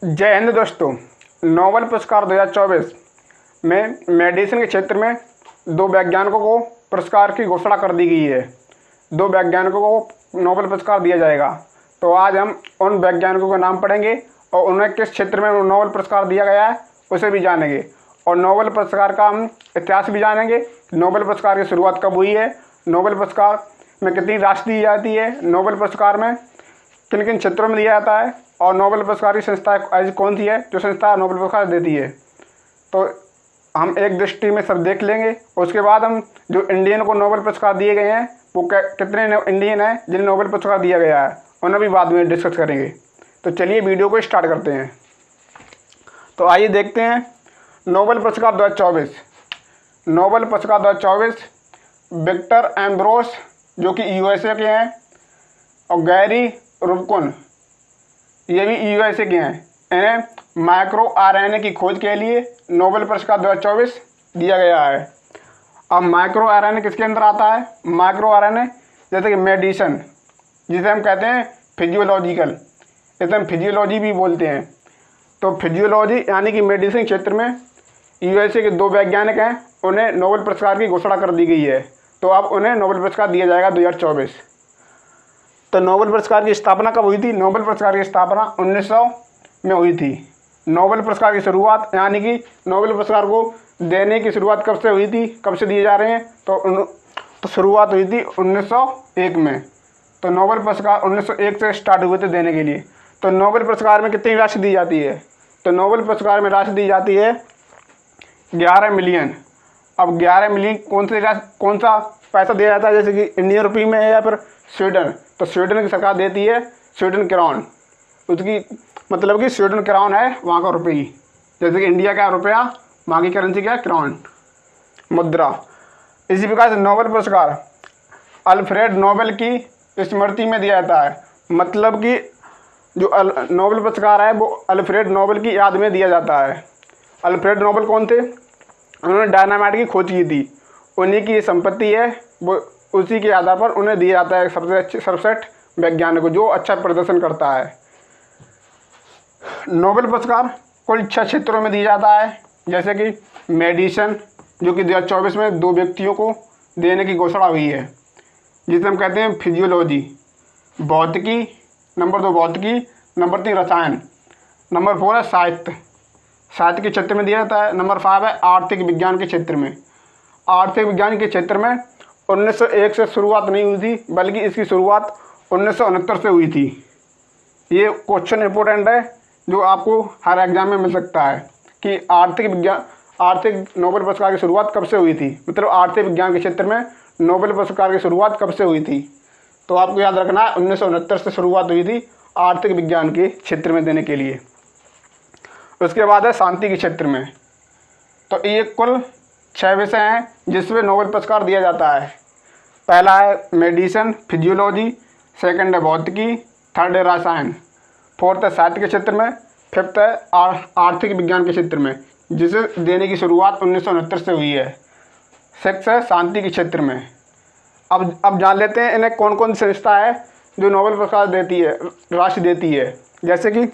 जय हिंद दोस्तों। नोबेल पुरस्कार 2024 में मेडिसिन के क्षेत्र में दो वैज्ञानिकों को पुरस्कार की घोषणा कर दी गई है। दो वैज्ञानिकों को नोबेल पुरस्कार दिया जाएगा। तो आज हम उन वैज्ञानिकों का नाम पढ़ेंगे और उन्हें किस क्षेत्र में नोबेल पुरस्कार दिया गया है उसे भी जानेंगे, और नोबेल पुरस्कार का हम इतिहास भी जानेंगे। नोबेल पुरस्कार की शुरुआत कब हुई है, नोबेल पुरस्कार में कितनी राशि दी जाती है, नोबेल पुरस्कार में किन किन क्षेत्रों में दिया जाता है, और नोबेल पुरस्कार की संस्था ऐसी कौन सी है जो संस्था नोबेल पुरस्कार देती है। तो हम एक दृष्टि में सब देख लेंगे। उसके बाद हम जो इंडियन को नोबेल पुरस्कार दिए गए हैं वो कितने इंडियन हैं जिन्हें नोबेल पुरस्कार दिया गया है, उन्हें भी बाद में डिस्कस करेंगे। तो चलिए वीडियो को स्टार्ट करते हैं। तो आइए देखते हैं नोबेल पुरस्कार 2024। नोबेल पुरस्कार 2024 विक्टर एम्ब्रोस जो कि यूएसए के हैं, और गैरी रुबकुन ये भी यूएसए के हैं। इन्हें माइक्रो आरएनए की खोज के लिए नोबेल पुरस्कार 2024 दिया गया है। अब माइक्रो आरएनए किसके अंदर आता है? माइक्रो आरएनए जैसे कि मेडिसिन, जिसे हम कहते हैं फिजियोलॉजिकल, इसे हम फिजियोलॉजी भी बोलते हैं। तो फिजियोलॉजी यानी कि मेडिसिन क्षेत्र में यूएसए के दो वैज्ञानिक हैं, उन्हें नोबेल पुरस्कार की घोषणा कर दी गई है। तो अब उन्हें नोबेल पुरस्कार दिया जाएगा 2024। तो नोबेल पुरस्कार की स्थापना कब हुई थी? नोबेल पुरस्कार की स्थापना 1900 में हुई थी। नोबेल पुरस्कार की शुरुआत यानी कि नोबेल पुरस्कार को देने की शुरुआत कब से हुई थी, कब से दिए जा रहे हैं? तो शुरुआत हुई थी 1901 में। तो नोबेल पुरस्कार 1901 से स्टार्ट हुए थे देने के लिए। तो नोबेल पुरस्कार में कितनी राशि दी जाती है? तो नोबेल पुरस्कार में राशि दी जाती है 11 मिलियन। अब 11 मिलियन कौन सा पैसा दिया जाता है? जैसे कि इंडियन रुपये में है या फिर स्वीडन, तो स्वीडन की सरकार देती है स्वीडन क्राउन। उसकी मतलब कि स्वीडन क्राउन है वहाँ का रुपये, जैसे कि इंडिया का रुपया, वहाँ की करेंसी क्या है? क्राउन, मुद्रा। इसी प्रकार से नोबेल पुरस्कार अल्फ्रेड नोबेल की स्मृति में दिया जाता है। मतलब कि जो नोबेल पुरस्कार है वो अल्फ्रेड नोबेल की याद में दिया जाता है। अल्फ्रेड नोबेल कौन थे? उन्होंने डायनामाइट की खोज की थी, उन्हीं की संपत्ति है, वो उसी के आधार पर उन्हें दिया जाता है सबसे अच्छे सर्वश्रेष्ठ वैज्ञानिक को जो अच्छा प्रदर्शन करता है। नोबेल पुरस्कार कुल 6 क्षेत्रों में दिया जाता है, जैसे कि मेडिसिन जो कि 2024 में दो व्यक्तियों को देने की घोषणा हुई है, जिसे हम कहते हैं फिजियोलॉजी, भौतिकी, नंबर 2 भौतिकी, नंबर 3 रसायन, नंबर 4 है साहित्य, साहित्य के क्षेत्र में दिया जाता है। नंबर 5 है आर्थिक विज्ञान के क्षेत्र में। आर्थिक विज्ञान के क्षेत्र में 1901 से शुरुआत नहीं हुई थी, बल्कि इसकी शुरुआत 1969 से हुई थी। ये क्वेश्चन इंपॉर्टेंट है जो आपको हर एग्जाम में मिल सकता है कि आर्थिक नोबेल पुरस्कार की शुरुआत कब से हुई थी, मतलब आर्थिक विज्ञान के क्षेत्र में नोबेल पुरस्कार की शुरुआत कब से हुई थी। तो आपको याद रखना है 1969 से शुरुआत हुई थी आर्थिक विज्ञान के क्षेत्र में देने के लिए। उसके बाद है शांति के क्षेत्र में। तो ये कुल 6 विषय हैं जिसमें नोबेल पुरस्कार दिया जाता है। पहला है मेडिसिन फिजियोलॉजी, सेकंड है भौतिकी, थर्ड है रसायन, फोर्थ है साहित्य के क्षेत्र में, फिफ्थ है आर्थिक विज्ञान के क्षेत्र में, जिसे देने की शुरुआत 1969 से हुई है, सिक्स है शांति के क्षेत्र में। अब जान लेते हैं इन्हें कौन कौन सी संस्था है जो नोबेल पुरस्कार देती है, राशि देती है। जैसे कि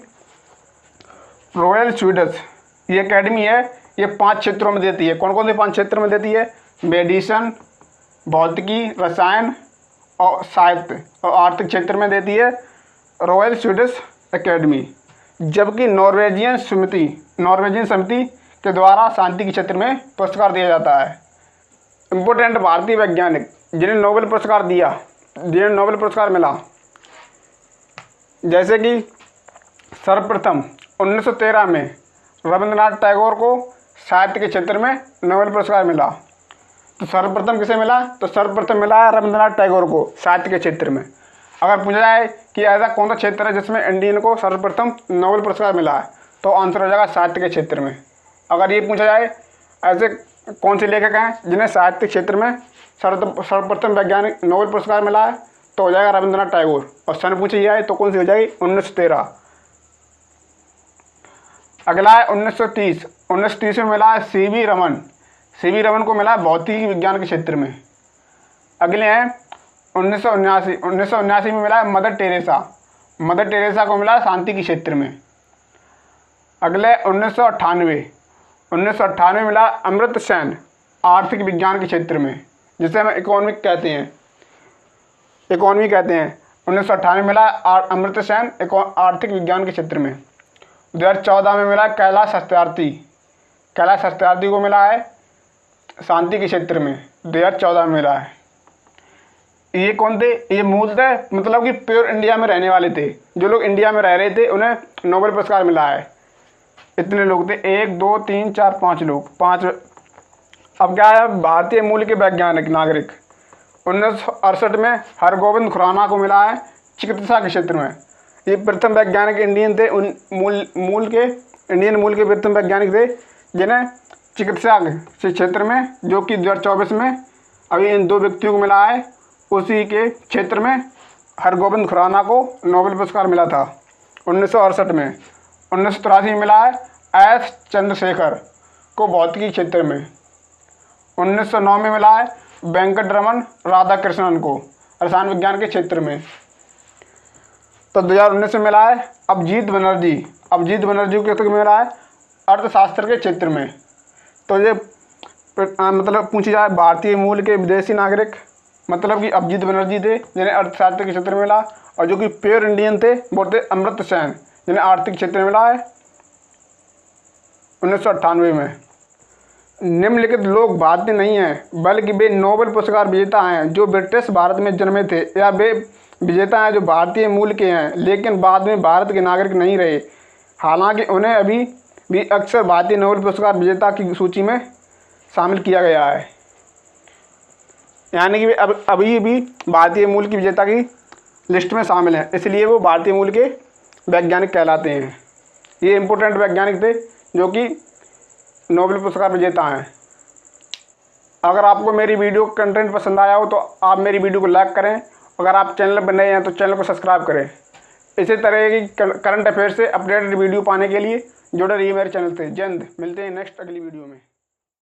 रॉयल स्वीडिश ये अकेडमी है, ये 5 क्षेत्रों में देती है। कौन कौन से 5 क्षेत्र में देती है? मेडिसिन, भौतिकी, रसायन और साहित्य और आर्थिक क्षेत्र में देती है रॉयल स्वीडिश अकेडमी। जबकि नॉर्वेजियन समिति के द्वारा शांति के क्षेत्र में पुरस्कार दिया जाता है। इम्पोर्टेंट भारतीय वैज्ञानिक जिन्हें नोबेल पुरस्कार मिला, जैसे कि सर्वप्रथम 1913 में रविंद्रनाथ टैगोर को साहित्य के क्षेत्र में नोबेल पुरस्कार मिला। तो सर्वप्रथम किसे मिला? तो सर्वप्रथम मिला है रविंद्रनाथ टैगोर को साहित्य के क्षेत्र में। अगर पूछा जाए कि ऐसा कौन सा क्षेत्र है जिसमें इंडियन को सर्वप्रथम नोबेल पुरस्कार मिला है, तो आंसर हो जाएगा साहित्य के क्षेत्र में। अगर ये पूछा जाए ऐसे कौन से लेखक हैं जिन्हें साहित्य क्षेत्र में सर्वप्रथम वैज्ञानिक नोबेल पुरस्कार मिला है, तो हो जाएगा रविंद्रनाथ टैगोर। और सन पूछी जाए तो कौन सी हो जाएगी? 1913। अगला है 1930 में मिला है सीवी रमन को मिला है भौतिकी विज्ञान के क्षेत्र में। अगले हैं 1979 में मिला है मदर टेरेसा को मिला है शांति के क्षेत्र में। अगले 1998 मिला अमर्त्य सेन आर्थिक विज्ञान के क्षेत्र में, जिसे हम इकोनॉमी कहते हैं। 1998 मिला अमर्त्य सेन आर्थिक विज्ञान के क्षेत्र में। 2014 में मिला कैलाश सत्यार्थी को मिला है शांति के क्षेत्र में। 2014 में मिला है। ये कौन थे? ये मूलतः मतलब कि प्योर इंडिया में रहने वाले थे। जो लोग इंडिया में रह रहे थे उन्हें नोबेल पुरस्कार मिला है। इतने लोग थे, 1 2 3 4 5 लोग, 5। अब क्या है, भारतीय मूल के वैज्ञानिक नागरिक 1968 में हरगोविंद खुराना को मिला है चिकित्सा के क्षेत्र में। ये प्रथम वैज्ञानिक इंडियन थे, उन इंडियन मूल के प्रथम वैज्ञानिक थे जिन्हें चिकित्सा के क्षेत्र में, जो कि 2024 में अभी इन 2 व्यक्तियों को मिला है। उसी के क्षेत्र में हरगोविंद खुराना को नोबेल पुरस्कार मिला था 1968 में। 1983 में मिला है एस चंद्रशेखर को भौतिकी क्षेत्र में। 1909 में मिला है वेंकटरमन राधाकृष्णन को रसायन विज्ञान के क्षेत्र में। तो 2019 में मिला है अभिजीत बनर्जी को मिला है अर्थशास्त्र के क्षेत्र में। तो ये मतलब पूछी जाए भारतीय मूल के विदेशी नागरिक, मतलब कि अभिजीत बनर्जी थे जिन्हें अर्थशास्त्र के क्षेत्र में मिला, और जो कि प्योर इंडियन थे वो थे अमर्त्य सेन जिन्हें आर्थिक क्षेत्र में मिला है 1998 में। निम्नलिखित लोग भारतीय नहीं हैं बल्कि वे नोबेल पुरस्कार विजेता हैं जो ब्रिटिश भारत में जन्मे थे, या वे विजेता हैं जो भारतीय मूल के हैं लेकिन बाद में भारत के नागरिक नहीं रहे। हालांकि उन्हें अभी भी अक्सर भारतीय नोबेल पुरस्कार विजेता की सूची में शामिल किया गया है, यानी कि वे अभी भी भारतीय मूल की विजेता की लिस्ट में शामिल हैं, इसलिए वो भारतीय मूल के वैज्ञानिक कहलाते हैं। ये इम्पोर्टेंट वैज्ञानिक थे जो कि नोबेल पुरस्कार विजेता हैं। अगर आपको मेरी वीडियो कंटेंट पसंद आया हो तो आप मेरी वीडियो को लाइक करें। अगर आप चैनल पर नए हैं तो चैनल को सब्सक्राइब करें। इसी तरह की करंट अफेयर से अपडेटेड वीडियो पाने के लिए जुड़े रहिए मेरे चैनल से। जल्द मिलते हैं नेक्स्ट अगली वीडियो में।